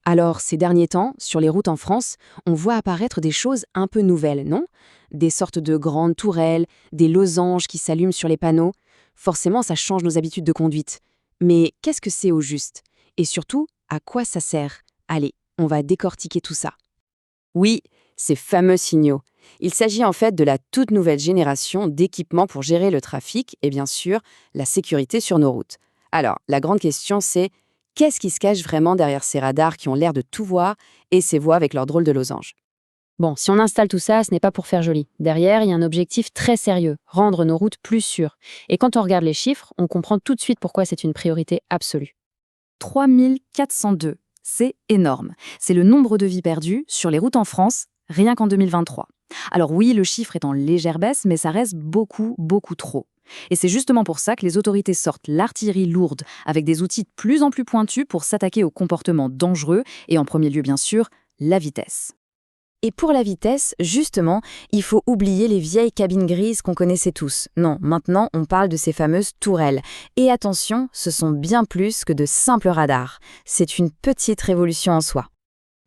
Alors, ces derniers temps, sur les routes en France, on voit apparaître des choses un peu nouvelles, non? Des sortes de grandes tourelles, des losanges qui s'allument sur les panneaux. Forcément, ça change nos habitudes de conduite. Mais qu'est-ce que c'est au juste? Et surtout, à quoi ça sert? Allez, on va décortiquer tout ça. Oui, ces fameux signaux. Il s'agit en fait de la toute nouvelle génération d'équipements pour gérer le trafic et bien sûr, la sécurité sur nos routes. Alors, la grande question c'est, qu'est-ce qui se cache vraiment derrière ces radars qui ont l'air de tout voir et ces voies avec leurs drôles de losanges? Bon, si on installe tout ça, ce n'est pas pour faire joli. Derrière, il y a un objectif très sérieux, rendre nos routes plus sûres. Et quand on regarde les chiffres, on comprend tout de suite pourquoi c'est une priorité absolue. 3402, c'est énorme. C'est le nombre de vies perdues sur les routes en France, rien qu'en 2023. Alors oui, le chiffre est en légère baisse, mais ça reste beaucoup, beaucoup trop. Et c'est justement pour ça que les autorités sortent l'artillerie lourde, avec des outils de plus en plus pointus pour s'attaquer aux comportements dangereux, et en premier lieu bien sûr, la vitesse. Et pour la vitesse, justement, il faut oublier les vieilles cabines grises qu'on connaissait tous. Non, maintenant, on parle de ces fameuses tourelles. Et attention, ce sont bien plus que de simples radars. C'est une petite révolution en soi.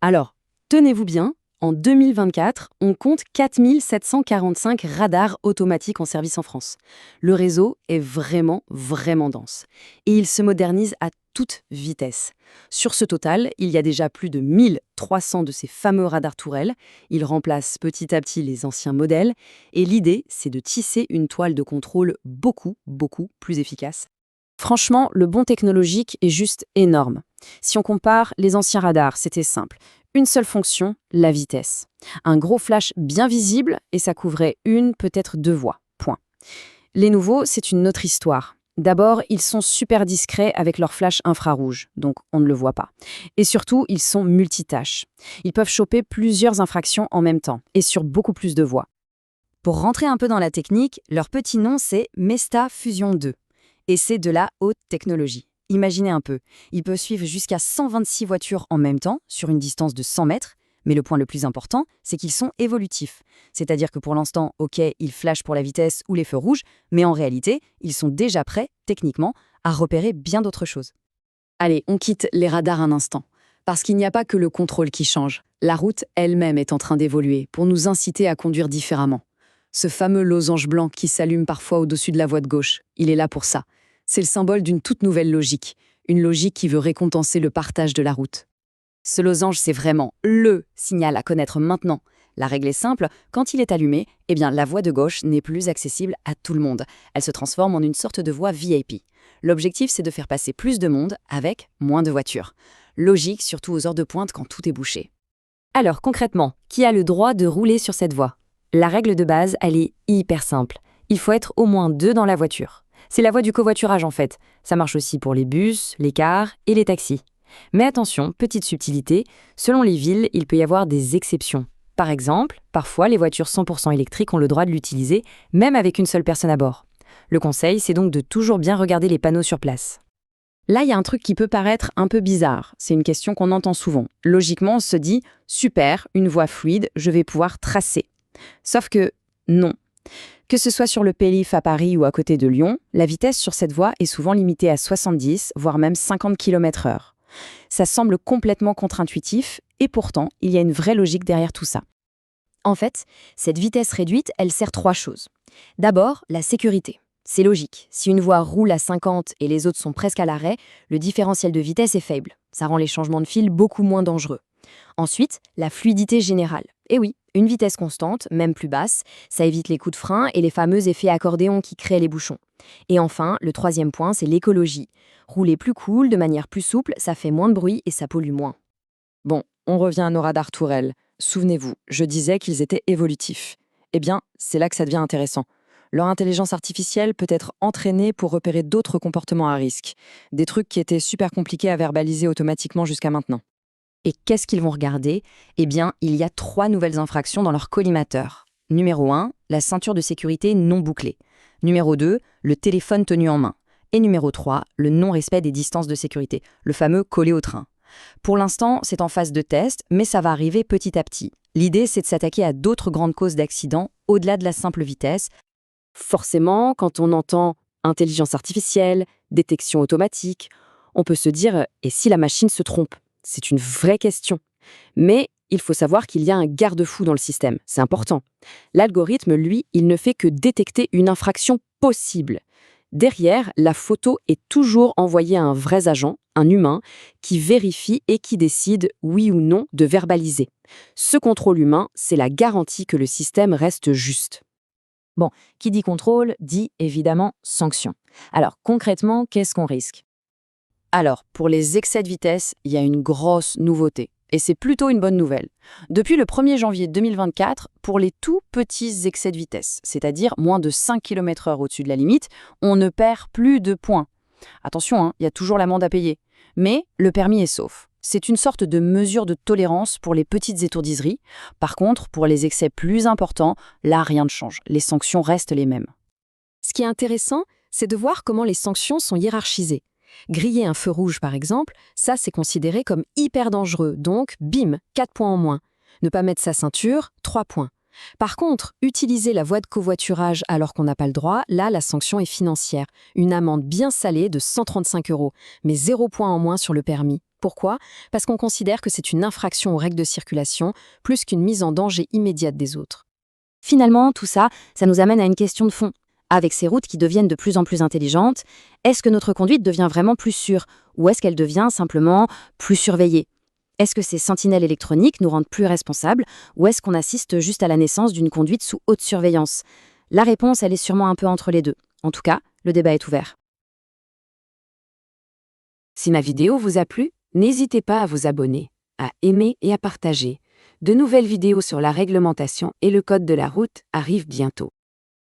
Alors, tenez-vous bien, en 2024, on compte 4745 radars automatiques en service en France. Le réseau est vraiment, vraiment dense. Et il se modernise à toute vitesse. Sur ce total, il y a déjà plus de 1300 de ces fameux radars tourelles. Ils remplacent petit à petit les anciens modèles. Et l'idée, c'est de tisser une toile de contrôle beaucoup, beaucoup plus efficace. Franchement, le bond technologique est juste énorme. Si on compare, les anciens radars, c'était simple. Une seule fonction, la vitesse. Un gros flash bien visible et ça couvrait une, peut-être deux voies. Point. Les nouveaux, c'est une autre histoire. D'abord, ils sont super discrets avec leur flash infrarouge, donc on ne le voit pas. Et surtout, ils sont multitâches. Ils peuvent choper plusieurs infractions en même temps et sur beaucoup plus de voies. Pour rentrer un peu dans la technique, leur petit nom, c'est Mesta Fusion 2. Et c'est de la haute technologie. Imaginez un peu, il peut suivre jusqu'à 126 voitures en même temps, sur une distance de 100 mètres, mais le point le plus important, c'est qu'ils sont évolutifs. C'est-à-dire que pour l'instant, ok, ils flashent pour la vitesse ou les feux rouges, mais en réalité, ils sont déjà prêts, techniquement, à repérer bien d'autres choses. Allez, on quitte les radars un instant, parce qu'il n'y a pas que le contrôle qui change. La route elle-même est en train d'évoluer pour nous inciter à conduire différemment. Ce fameux losange blanc qui s'allume parfois au-dessus de la voie de gauche, il est là pour ça. C'est le symbole d'une toute nouvelle logique, une logique qui veut récompenser le partage de la route. Ce losange, c'est vraiment LE signal à connaître maintenant. La règle est simple, quand il est allumé, eh bien la voie de gauche n'est plus accessible à tout le monde. Elle se transforme en une sorte de voie VIP. L'objectif, c'est de faire passer plus de monde avec moins de voitures. Logique, surtout aux heures de pointe quand tout est bouché. Alors concrètement, qui a le droit de rouler sur cette voie? La règle de base, elle est hyper simple. Il faut être au moins 2 dans la voiture. C'est la voie du covoiturage en fait. Ça marche aussi pour les bus, les cars et les taxis. Mais attention, petite subtilité, selon les villes, il peut y avoir des exceptions. Par exemple, parfois les voitures 100% électriques ont le droit de l'utiliser, même avec une seule personne à bord. Le conseil, c'est donc de toujours bien regarder les panneaux sur place. Là, il y a un truc qui peut paraître un peu bizarre. C'est une question qu'on entend souvent. Logiquement, on se dit « Super, une voie fluide, je vais pouvoir tracer ». Sauf que non. Que ce soit sur le périph' à Paris ou à côté de Lyon, la vitesse sur cette voie est souvent limitée à 70, voire même 50 km/h. Ça semble complètement contre-intuitif, et pourtant, il y a une vraie logique derrière tout ça. En fait, cette vitesse réduite, elle sert 3 choses. D'abord, la sécurité. C'est logique. Si une voie roule à 50 et les autres sont presque à l'arrêt, le différentiel de vitesse est faible. Ça rend les changements de fil beaucoup moins dangereux. Ensuite, la fluidité générale. Et oui, une vitesse constante, même plus basse, ça évite les coups de frein et les fameux effets accordéon qui créent les bouchons. Et enfin, le troisième point, c'est l'écologie. Rouler plus cool, de manière plus souple, ça fait moins de bruit et ça pollue moins. Bon, on revient à nos radars tourelles. Souvenez-vous, je disais qu'ils étaient évolutifs. Eh bien, c'est là que ça devient intéressant. Leur intelligence artificielle peut être entraînée pour repérer d'autres comportements à risque. Des trucs qui étaient super compliqués à verbaliser automatiquement jusqu'à maintenant. Et qu'est-ce qu'ils vont regarder? Eh bien, il y a 3 nouvelles infractions dans leur collimateur. Numéro 1, la ceinture de sécurité non bouclée. Numéro 2, le téléphone tenu en main. Et numéro 3, le non-respect des distances de sécurité, le fameux collé au train. Pour l'instant, c'est en phase de test, mais ça va arriver petit à petit. L'idée, c'est de s'attaquer à d'autres grandes causes d'accidents, au-delà de la simple vitesse. Forcément, quand on entend intelligence artificielle, détection automatique, on peut se dire « et si la machine se trompe ?» C'est une vraie question. Mais il faut savoir qu'il y a un garde-fou dans le système, c'est important. L'algorithme, lui, il ne fait que détecter une infraction possible. Derrière, la photo est toujours envoyée à un vrai agent, un humain, qui vérifie et qui décide, oui ou non, de verbaliser. Ce contrôle humain, c'est la garantie que le système reste juste. Bon, qui dit contrôle, dit évidemment sanction. Alors concrètement, qu'est-ce qu'on risque? Alors, pour les excès de vitesse, il y a une grosse nouveauté. Et c'est plutôt une bonne nouvelle. Depuis le 1er janvier 2024, pour les tout petits excès de vitesse, c'est-à-dire moins de 5 km/h au-dessus de la limite, on ne perd plus de points. Attention, hein, il y a toujours l'amende à payer. Mais le permis est sauf. C'est une sorte de mesure de tolérance pour les petites étourdiseries. Par contre, pour les excès plus importants, là, rien ne change. Les sanctions restent les mêmes. Ce qui est intéressant, c'est de voir comment les sanctions sont hiérarchisées. Griller un feu rouge, par exemple, ça c'est considéré comme hyper dangereux, donc bim, 4 points en moins. Ne pas mettre sa ceinture, 3 points. Par contre, utiliser la voie de covoiturage alors qu'on n'a pas le droit, là la sanction est financière. Une amende bien salée de 135 €, mais 0 points en moins sur le permis. Pourquoi? Parce qu'on considère que c'est une infraction aux règles de circulation, plus qu'une mise en danger immédiate des autres. Finalement, tout ça, ça nous amène à une question de fond. Avec ces routes qui deviennent de plus en plus intelligentes, est-ce que notre conduite devient vraiment plus sûre ou est-ce qu'elle devient simplement plus surveillée? Est-ce que ces sentinelles électroniques nous rendent plus responsables ou est-ce qu'on assiste juste à la naissance d'une conduite sous haute surveillance? La réponse, elle est sûrement un peu entre les deux. En tout cas, le débat est ouvert. Si ma vidéo vous a plu, n'hésitez pas à vous abonner, à aimer et à partager. De nouvelles vidéos sur la réglementation et le code de la route arrivent bientôt.